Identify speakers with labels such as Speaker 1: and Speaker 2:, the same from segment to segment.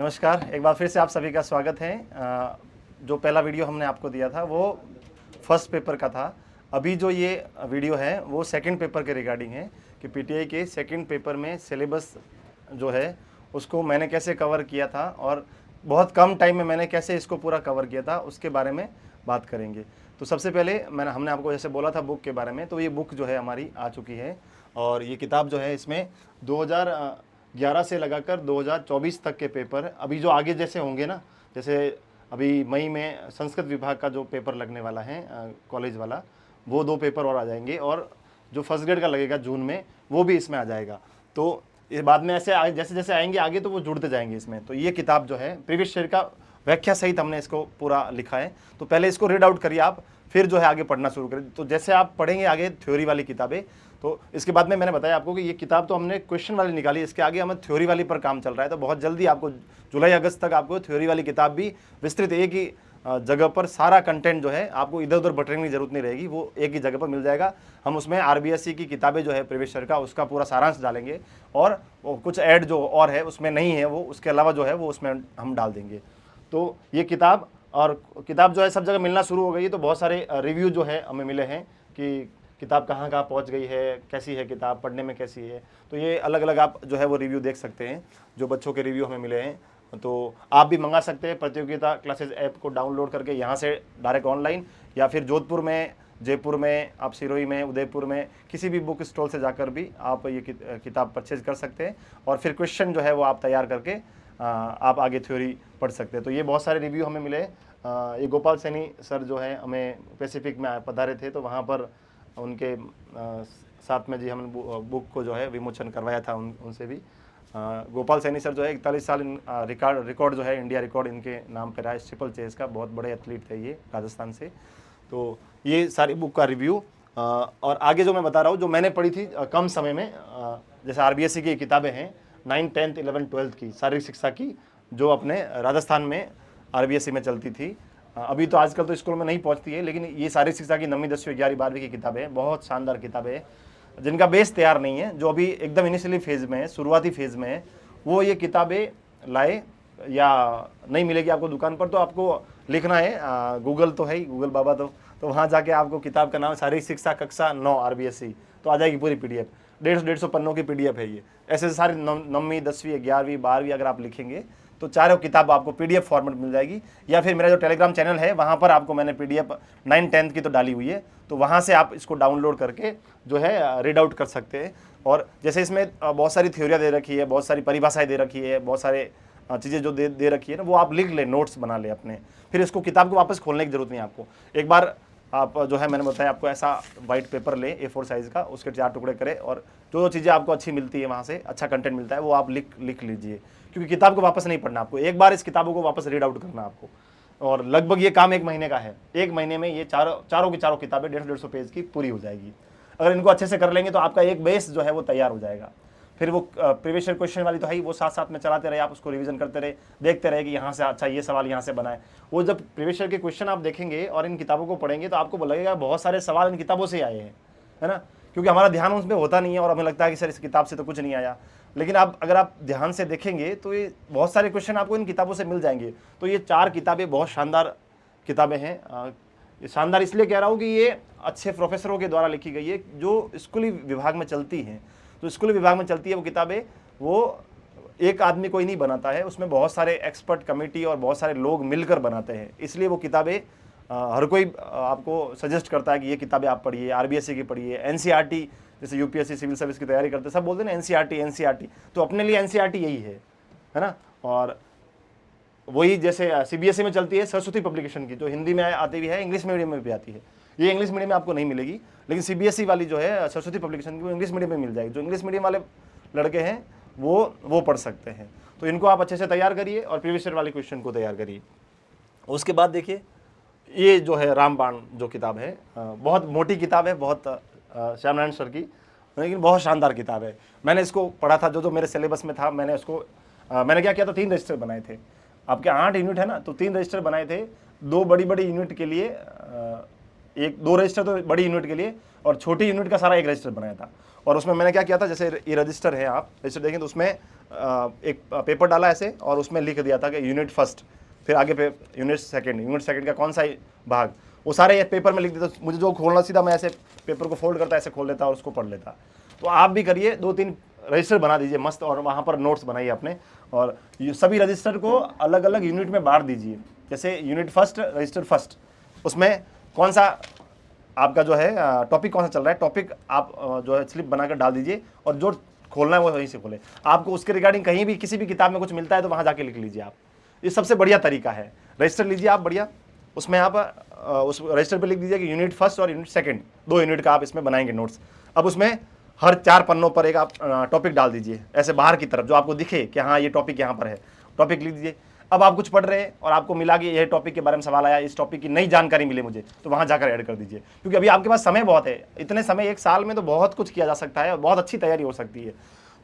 Speaker 1: नमस्कार, एक बार फिर से आप सभी का स्वागत है। जो पहला वीडियो हमने आपको दिया था वो फर्स्ट पेपर का था। अभी जो ये वीडियो है वो सेकंड पेपर के रिगार्डिंग है कि पीटीआई के सेकंड पेपर में सिलेबस जो है उसको मैंने कैसे कवर किया था और बहुत कम टाइम में मैंने कैसे इसको पूरा कवर किया था, उसके बारे में बात करेंगे। तो सबसे पहले हमने आपको जैसे बोला था बुक के बारे में, तो ये बुक जो है हमारी आ चुकी है और ये किताब जो है इसमें 2011 से लगाकर 2024 तक के पेपर अभी जो आगे जैसे होंगे ना, जैसे अभी मई में संस्कृत विभाग का जो पेपर लगने वाला है कॉलेज वाला, वो 2 पेपर और आ जाएंगे और जो फर्स्ट ग्रेड का लगेगा जून में वो भी इसमें आ जाएगा। तो ये बाद में ऐसे जैसे जैसे आएंगे आगे तो वो जुड़ते जाएंगे इसमें। तो ये किताब जो है प्रीवियस ईयर का व्याख्या सहित हमने इसको पूरा लिखा है। तो पहले इसको रीड आउट करिए आप, फिर जो है आगे पढ़ना शुरू करें। तो जैसे आप पढ़ेंगे आगे थ्योरी वाली किताबें, तो इसके बाद में मैंने बताया आपको कि ये किताब तो हमने क्वेश्चन वाली निकाली, इसके आगे हमें थ्योरी वाली पर काम चल रहा है। तो बहुत जल्दी आपको जुलाई अगस्त तक आपको थ्योरी वाली किताब भी विस्तृत एक ही जगह पर सारा कंटेंट जो है आपको इधर उधर बटने की जरूरत नहीं रहेगी, वो एक ही जगह पर मिल जाएगा। हम उसमें आरबीएससी की किताबें जो है प्रीवियस ईयर का उसका पूरा सारांश डालेंगे और कुछ ऐड जो और है उसमें नहीं है वो उसके अलावा जो है वो उसमें हम डाल देंगे। तो ये किताब जो है सब जगह मिलना शुरू हो गई है। तो बहुत सारे रिव्यू जो है हमें मिले हैं कि किताब कहाँ कहाँ पहुँच गई है, कैसी है किताब, पढ़ने में कैसी है। तो ये अलग अलग आप जो है वो रिव्यू देख सकते हैं, जो बच्चों के रिव्यू हमें मिले हैं। तो आप भी मंगा सकते हैं प्रतियोगिता क्लासेस ऐप को डाउनलोड करके यहाँ से डायरेक्ट ऑनलाइन, या फिर जोधपुर में, जयपुर में, आप सिरोही में, उदयपुर में किसी भी बुक स्टॉल से जाकर भी आप ये किताब परचेज कर सकते हैं और फिर क्वेश्चन जो है वो आप तैयार करके आप आगे थ्योरी पढ़ सकते हैं। तो ये बहुत सारे रिव्यू हमें मिले। ये गोपाल सैनी सर जो है हमें पैसिफिक में पधारे थे, तो वहाँ पर उनके साथ में जी हमने बुक को जो है विमोचन करवाया था उनसे भी। गोपाल सैनी सर जो है 41 साल रिकॉर्ड जो है इंडिया रिकॉर्ड इनके नाम पर रहा है ट्रिपल चेस का, बहुत बड़े एथलीट थे ये राजस्थान से। तो ये सारी बुक का रिव्यू और आगे जो मैं बता रहा हूँ जो मैंने पढ़ी थी कम समय में, जैसे आरबीएससी की किताबें हैं 9, 10, 11, 12 की शारीरिक शिक्षा की, जो अपने राजस्थान में आरबीएससी में चलती थी। अभी तो आजकल तो स्कूल में नहीं पहुंचती है, लेकिन ये शारीरिक शिक्षा की 9वीं, 10वीं, 11वीं, 12वीं की किताबें हैं, बहुत शानदार किताबें हैं जिनका बेस तैयार नहीं है, जो अभी एकदम इनिशियली फेज में है, शुरुआती फेज में है, वो ये किताबें लाए। या नहीं मिलेगी आपको दुकान पर तो आपको लिखना है, गूगल तो है ही, गूगल बाबा। तो वहाँ जाके आपको किताब का नाम शारीरिक शिक्षा कक्षा 9 आरबीएससी, तो आ जाएगी पूरी पीडीएफ। 150 पन्नों की पीडीएफ है ये। ऐसे सारे 9वीं, 10वीं, 11वीं, 12वीं अगर आप लिखेंगे तो चारों किताब आपको पीडीएफ फॉर्मेट मिल जाएगी। या फिर मेरा जो टेलीग्राम चैनल है वहाँ पर आपको मैंने पीडीएफ 9, 10 की तो डाली हुई है, तो वहाँ से आप इसको डाउनलोड करके जो है रीड आउट कर सकते हैं। और जैसे इसमें बहुत सारी थ्योरियाँ दे रखी है, बहुत सारी परिभाषाएँ दे रखी है, बहुत सारे चीज़ें जो दे रखी है ना, वो आप लिख ले, नोट्स बना ले अपने, फिर इसको किताब को वापस खोलने की जरूरत नहीं है आपको। एक बार आप जो है मैंने बताया आपको ऐसा वाइट पेपर ले A4 साइज़ का, उसके 4 टुकड़े करें और जो चीज़ें आपको अच्छी मिलती है वहाँ से अच्छा कंटेंट मिलता है वो आप लिख लीजिए, क्योंकि किताब को वापस नहीं पढ़ना आपको, एक बार इस किताबों को वापस रीड आउट करना आपको। और लगभग ये काम 1 महीने का है। 1 महीने में ये चारों की चारों किताबें 150-150 पेज की पूरी हो जाएगी। अगर इनको अच्छे से कर लेंगे तो आपका एक बेस जो है वो तैयार हो जाएगा। फिर वो प्रीवियस ईयर क्वेश्चन वाली तो है ही, वो साथ साथ में चलाते रहे, आप उसको रिवीजन करते रहे, देखते रहे कि यहाँ से अच्छा ये सवाल यहाँ से बना है। वो जब प्रीवियस ईयर के क्वेश्चन आप देखेंगे और इन किताबों को पढ़ेंगे तो आपको लगेगा बहुत सारे सवाल इन किताबों से आए हैं, है ना, क्योंकि हमारा ध्यान उसमें होता नहीं है और हमें लगता है कि सर इस किताब से तो कुछ नहीं आया। लेकिन अगर आप ध्यान से देखेंगे तो ये बहुत सारे क्वेश्चन आपको इन किताबों से मिल जाएंगे। तो ये 4 किताबें बहुत शानदार किताबें हैं। ये शानदार इसलिए कह रहा हूँ कि ये अच्छे प्रोफेसरों के द्वारा लिखी गई है जो स्कूली विभाग में चलती हैं। तो स्कूली विभाग में चलती है वो किताबें, वो एक आदमी कोई नहीं बनाता है, उसमें बहुत सारे एक्सपर्ट कमेटी और बहुत सारे लोग मिलकर बनाते हैं। इसलिए वो किताबें हर कोई आपको सजेस्ट करता है कि ये किताबें आप पढ़िए, आरबीएससी की पढ़िए, एनसीईआरटी, जैसे यूपीएससी सिविल सर्विस की तैयारी करते हैं सब बोलते हैं ना एनसीईआरटी, तो अपने लिए एनसीईआरटी यही है ना। और वही जैसे सीबीएसई में चलती है सरस्वती पब्लिकेशन की, जो हिंदी में आती भी है, इंग्लिश मीडियम में भी आती है। ये इंग्लिश मीडियम में आपको नहीं मिलेगी, लेकिन सीबीएसई वाली जो है सरस्वती पब्लिकेशन की वो इंग्लिश मीडियम में मिल जाएगी। जो इंग्लिश मीडियम वाले लड़के हैं वो पढ़ सकते हैं। तो इनको आप अच्छे से तैयार करिए और प्रीवियस ईयर वाले क्वेश्चन को तैयार करिए। उसके बाद देखिए ये जो है रामबाण जो किताब है, बहुत मोटी किताब है, बहुत श्याम नारायण सर की, लेकिन बहुत शानदार किताब है। मैंने इसको पढ़ा था, जो मेरे सिलेबस में था, मैंने क्या किया था, 3 रजिस्टर बनाए थे। आपके 8 यूनिट है ना, तो 3 रजिस्टर बनाए थे। 2 बड़ी यूनिट के लिए एक 2 रजिस्टर तो बड़ी यूनिट के लिए और छोटी यूनिट का सारा एक रजिस्टर बनाया था। और उसमें मैंने क्या किया था, जैसे ये रजिस्टर है, आप रजिस्टर देखें तो उसमें एक पेपर डाला ऐसे और उसमें लिख दिया था कि यूनिट फर्स्ट, फिर आगे पे यूनिट सेकंड का कौन सा भाग, वो सारे ये पेपर में लिख देता। मुझे जो खोलना, सीधा मैं ऐसे पेपर को फोल्ड करता, ऐसे खोल लेता और उसको पढ़ लेता। तो आप भी करिए, 2-3 रजिस्टर बना दीजिए मस्त, और वहाँ पर नोट्स बनाइए अपने, और ये सभी रजिस्टर को अलग अलग यूनिट में बांट दीजिए। जैसे यूनिट फर्स्ट, रजिस्टर फर्स्ट, उसमें कौन सा आपका जो है टॉपिक कौन सा चल रहा है, टॉपिक आप जो है स्लिप बनाकर डाल दीजिए, और जो खोलना है वो वहीं से खोले। आपको उसके रिगार्डिंग कहीं भी किसी भी किताब में कुछ मिलता है तो वहाँ जाके लिख लीजिए आप। ये सबसे बढ़िया तरीका है। रजिस्टर लीजिए आप बढ़िया, उसमें आप उस रजिस्टर पे लिख दीजिए कि यूनिट फर्स्ट और यूनिट सेकंड, 2 यूनिट का आप इसमें बनाएंगे नोट्स। अब उसमें हर 4 पन्नों पर एक आप टॉपिक डाल दीजिए ऐसे बाहर की तरफ, जो आपको दिखे कि हाँ ये टॉपिक यहाँ पर है, टॉपिक लिख दीजिए। अब आप कुछ पढ़ रहे हैं और आपको मिला कि यह टॉपिक के बारे में सवाल आया, इस टॉपिक की नई जानकारी मिली मुझे, तो वहाँ जाकर ऐड कर दीजिए, क्योंकि अभी आपके पास समय बहुत है। इतने समय, 1 साल में तो बहुत कुछ किया जा सकता है और बहुत अच्छी तैयारी हो सकती है।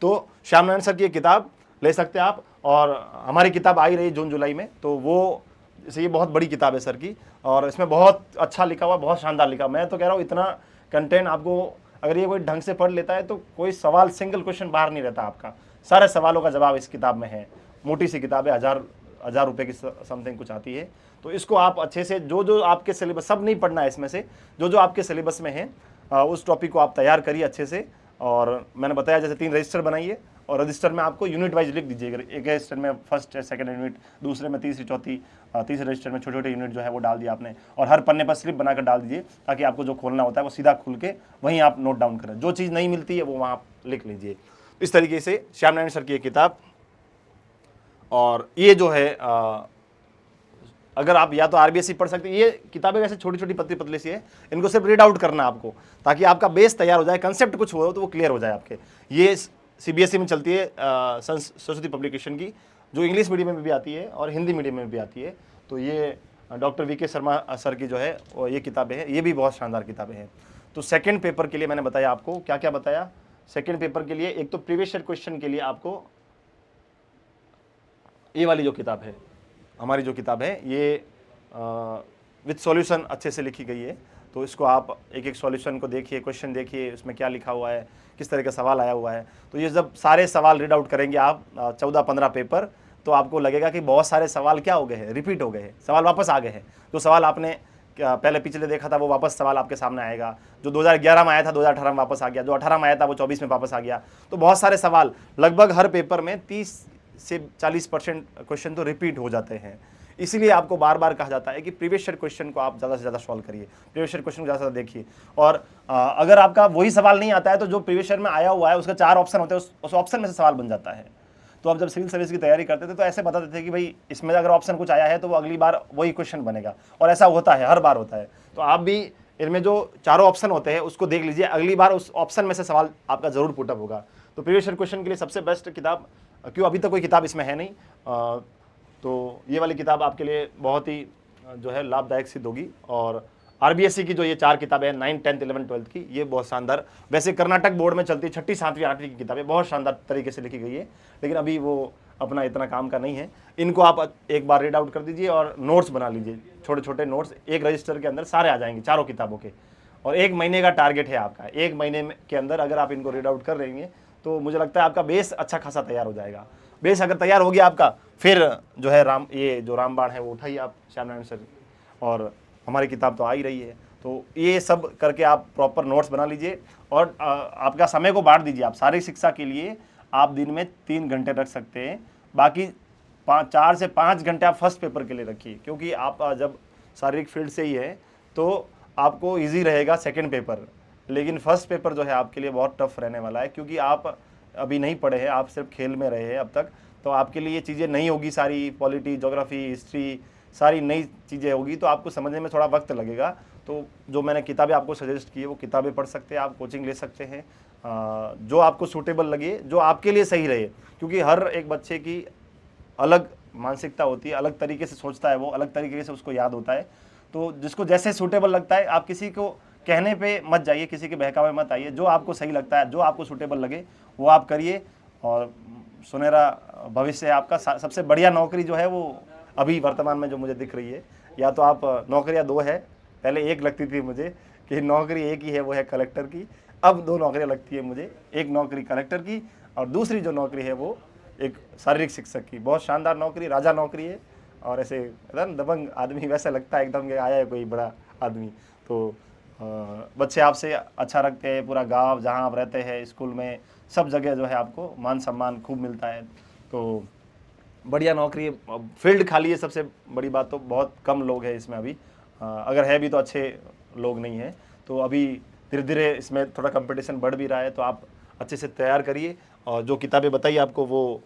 Speaker 1: तो श्याम नारायण सर की एक किताब ले सकते हैं आप, और हमारी किताब आई रही जून जुलाई में, तो वो जैसे ये बहुत बड़ी किताब है सर की, और इसमें बहुत अच्छा लिखा हुआ, बहुत शानदार लिखा। मैं तो कह रहा हूँ इतना कंटेंट आपको, अगर ये कोई ढंग से पढ़ लेता है तो कोई सवाल, सिंगल क्वेश्चन बाहर नहीं रहता आपका, सारे सवालों का जवाब इस किताब में है। मोटी सी किताब है, 1000 रुपये की समथिंग कुछ आती है। तो इसको आप अच्छे से, जो जो आपके सिलेबस, सब नहीं पढ़ना है इसमें से, जो जो आपके सिलेबस में है उस टॉपिक को आप तैयार करिए अच्छे से। और मैंने बताया जैसे 3 रजिस्टर बनाइए, और रजिस्टर में आपको यूनिट वाइज लिख दीजिएगा। एक रजिस्टर में फर्स्ट सेकंड यूनिट, दूसरे में तीसरी चौथी, तीसरे रजिस्टर में छोटे छोटे यूनिट जो है वो डाल दिया आपने, और हर पन्ने पर स्लिप बनाकर डाल दीजिए, ताकि आपको जो खोलना होता है वो सीधा खुल के वहीं आप नोट डाउन करें। जो चीज़ नहीं मिलती है वो वहाँ लिख लीजिए। इस तरीके से श्याम नारायण सर की एक किताब, और ये जो है अगर आप या तो आरबीएससी पढ़ सकते हैं, ये किताबें वैसे छोटी छोटी पतली पतली सी है, इनको सिर्फ रीड आउट करना आपको, ताकि आपका बेस तैयार हो जाए, कंसेप्ट कुछ हो तो वो क्लियर हो जाए आपके। ये सीबीएसई में चलती है सरस्वती पब्लिकेशन की, जो इंग्लिश मीडियम में भी आती है और हिंदी मीडियम में भी आती है। तो ये डॉक्टर वीके शर्मा सर की जो है और ये किताबें हैं, ये भी बहुत शानदार किताबें हैं। तो सेकंड पेपर के लिए मैंने बताया आपको, क्या क्या बताया सेकंड पेपर के लिए। एक तो प्रीवियस ईयर क्वेश्चन के लिए आपको ये वाली जो किताब है, हमारी जो किताब है, ये विद सॉल्यूशन अच्छे से लिखी गई है। तो इसको आप एक एक सॉल्यूशन को देखिए, क्वेश्चन देखिए, उसमें क्या लिखा हुआ है, किस तरह का सवाल आया हुआ है। तो ये जब सारे सवाल रीड आउट करेंगे आप 14-15 पेपर, तो आपको लगेगा कि बहुत सारे सवाल क्या हो गए हैं, रिपीट हो गए हैं, सवाल वापस आ गए हैं। जो सवाल आपने पहले पिछले देखा था वो वापस सवाल आपके सामने आएगा। जो 2011 में आया था 2018 में वापस आ गया, जो 18 में आया था वो 24 में वापस आ गया। तो बहुत सारे सवाल, लगभग हर पेपर में 30 से 40% क्वेश्चन तो रिपीट हो जाते हैं। इसीलिए आपको बार बार कहा जाता है कि प्रीवियस ईयर क्वेश्चन को आप ज़्यादा से ज़्यादा सॉल्व करिए, प्रीवियस ईयर क्वेश्चन को ज़्यादा से ज़्यादा देखिए। और अगर आपका वही सवाल नहीं आता है तो जो प्रीवियस ईयर में आया हुआ है उसका 4 ऑप्शन होते हैं, उस ऑप्शन में से सवाल बन जाता है। तो आप जब सिविल सर्विस की तैयारी करते थे तो ऐसे बताते थे कि भाई इसमें अगर ऑप्शन कुछ आया है तो वो अगली बार वही क्वेश्चन बनेगा, और ऐसा होता है, हर बार होता है। तो आप भी इनमें जो चारों ऑप्शन होते हैं उसको देख लीजिए, अगली बार उस ऑप्शन में से सवाल आपका जरूर पुटअप होगा। तो प्रीवियस ईयर क्वेश्चन के लिए सबसे बेस्ट किताब, क्यों अभी तक कोई किताब इसमें है नहीं, तो ये वाली किताब आपके लिए बहुत ही जो है लाभदायक सिद्ध होगी। और आरबीएससी की जो ये 4 किताबें हैं 9, 10, 11, 12 की, ये बहुत शानदार, वैसे कर्नाटक बोर्ड में चलती है 6ठी, 7वीं, 8वीं की किताबें बहुत शानदार तरीके से लिखी गई है, लेकिन अभी वो अपना इतना काम का नहीं है। इनको आप एक बार रीड आउट कर दीजिए और नोट्स बना लीजिए, छोटे छोटे नोट्स, एक रजिस्टर के अंदर सारे आ जाएंगे चारों किताबों के। और 1 महीने का टारगेट है आपका, 1 महीने के अंदर अगर आप इनको रीड आउट कर लेंगे तो मुझे लगता है आपका बेस अच्छा खासा तैयार हो जाएगा। बेस अगर तैयार हो गया आपका, फिर जो है ये जो रामबाण है वो उठाइए आप श्याम नारायण सर, और हमारी किताब तो आ ही रही है। तो ये सब करके आप प्रॉपर नोट्स बना लीजिए, और आपका समय को बांट दीजिए। आप शारीरिक शिक्षा के लिए आप दिन में 3 घंटे रख सकते हैं, बाकी 4 से 5 घंटे आप फर्स्ट पेपर के लिए रखिए, क्योंकि आप जब शारीरिक फील्ड से ही है तो आपको ईजी रहेगा सेकेंड पेपर। लेकिन फर्स्ट पेपर जो है आपके लिए बहुत टफ रहने वाला है, क्योंकि आप अभी नहीं पढ़े हैं, आप सिर्फ खेल में रहे हैं अब तक, तो आपके लिए ये चीज़ें नहीं होगी, सारी पॉलिटी, ज्योग्राफी, हिस्ट्री, सारी नई चीज़ें होगी, तो आपको समझने में थोड़ा वक्त लगेगा। तो जो मैंने किताबें आपको सजेस्ट की है वो किताबें पढ़ सकते हैं आप, कोचिंग ले सकते हैं, जो आपको सूटेबल लगे, जो आपके लिए सही रहे, क्योंकि हर एक बच्चे की अलग मानसिकता होती है, अलग तरीके से सोचता है वो, अलग तरीके से उसको याद होता है। तो जिसको जैसे सूटेबल लगता है, आप किसी को कहने पे मत जाइए, किसी के बहकावे मत आइए, जो आपको सही लगता है, जो आपको सूटेबल लगे वो आप करिए, और सुनहरा भविष्य है आपका। सबसे बढ़िया नौकरी जो है वो अभी वर्तमान में जो मुझे दिख रही है, या तो आप नौकरियां 2 है, पहले एक लगती थी मुझे कि नौकरी एक ही है, वो है कलेक्टर की। अब 2 नौकरियाँ लगती है मुझे, एक नौकरी कलेक्टर की और दूसरी जो नौकरी है वो एक शारीरिक शिक्षक की। बहुत शानदार नौकरी, राजा नौकरी है। और ऐसे एकदम दबंग आदमी, वैसा लगता है एकदम कि आया है कोई बड़ा आदमी। तो बच्चे आपसे अच्छा रखते हैं, पूरा गांव जहां आप रहते हैं, स्कूल में, सब जगह जो है आपको मान सम्मान खूब मिलता है। तो बढ़िया नौकरी है। फील्ड खाली है, सबसे बड़ी बात तो बहुत कम लोग हैं इसमें अभी। अगर है भी तो अच्छे लोग नहीं हैं। तो अभी धीरे धीरे इसमें थोड़ा कंपटीशन बढ़ भी रहा है, तो आप अच्छे से तैयार करिए और जो किताबें बताई आपको वो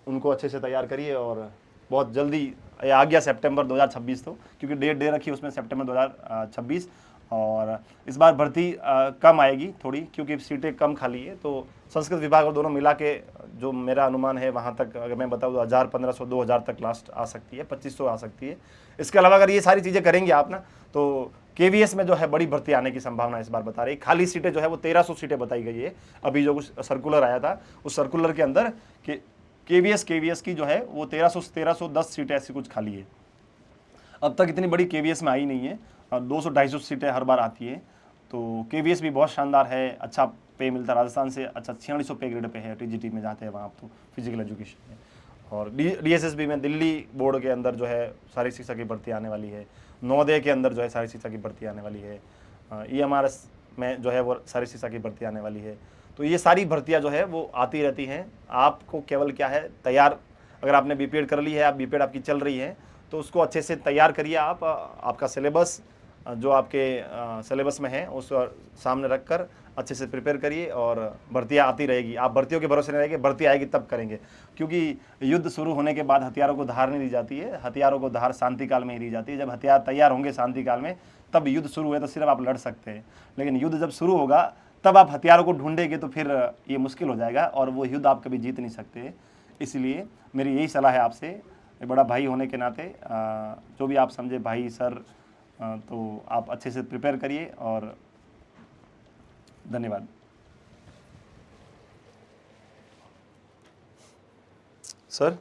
Speaker 1: उनको अच्छे से तैयार करिए। और बहुत जल्दी ये आ गया सितंबर 2026, तो क्योंकि डेट दे रखी है उसमें सितंबर 2026। और इस बार भर्ती कम आएगी थोड़ी, क्योंकि सीटें कम खाली है। तो संस्कृत विभाग और दोनों मिला के जो मेरा अनुमान है वहाँ तक अगर मैं बताऊँ तो 1000, 1500, 2000 तक लास्ट आ सकती है, 2500 आ सकती है। इसके अलावा अगर ये सारी चीज़ें करेंगे आप ना, तो केवीएस में जो है बड़ी भर्ती आने की संभावना इस बार बता रही। खाली सीटें जो है वो 1300 सीटें बताई गई है। अभी जो कुछ सर्कुलर आया था उस सर्कुलर के अंदर कि केवीएस की जो है वो 1310 सीटें ऐसी कुछ खाली है। अब तक इतनी बड़ी केवीएस में आई नहीं है। 200-250 सीटें हर बार आती है। तो केवीएस भी बहुत शानदार है, अच्छा पे मिलता है। राजस्थान से अच्छा 4600 पे ग्रेड पे है टीजीटी में जाते हैं वहाँ आप, तो फिजिकल एजुकेशन में। और डीएसएसबी में दिल्ली बोर्ड के अंदर जो है सारी शिक्षा की भर्ती आने वाली है। नवोदय के अंदर जो है सारी शिक्षा की भर्ती आने वाली है। ईएमआरएस में जो है वो सारी शिक्षा की भर्ती आने वाली है। तो ये सारी भर्तियां जो है वो आती रहती हैं। आपको केवल क्या है, तैयार, अगर आपने बीपीएड कर ली है, आप बीपीएड आपकी चल रही है, तो उसको अच्छे से तैयार करिए आप। आपका सिलेबस जो आपके सिलेबस में है उस सामने रखकर अच्छे से प्रिपेयर करिए और भर्तियाँ आती रहेगी। आप भर्तियों के भरोसे नहीं रहेंगे, भर्ती आएगी तब करेंगे। क्योंकि युद्ध शुरू होने के बाद हथियारों को धार नहीं दी जाती है, हथियारों को धार शांति काल में ही दी जाती है। जब हथियार तैयार होंगे शांति काल में, तब युद्ध शुरू हुए तो सिर्फ आप लड़ सकते हैं। लेकिन युद्ध जब शुरू होगा तब आप हथियारों को ढूंढेंगे तो फिर ये मुश्किल हो जाएगा और वो युद्ध आप कभी जीत नहीं सकते। इसलिए मेरी यही सलाह है आपसे, एक बड़ा भाई होने के नाते, जो भी आप समझे भाई, सर, तो आप अच्छे से प्रिपेयर करिए। और धन्यवाद सर।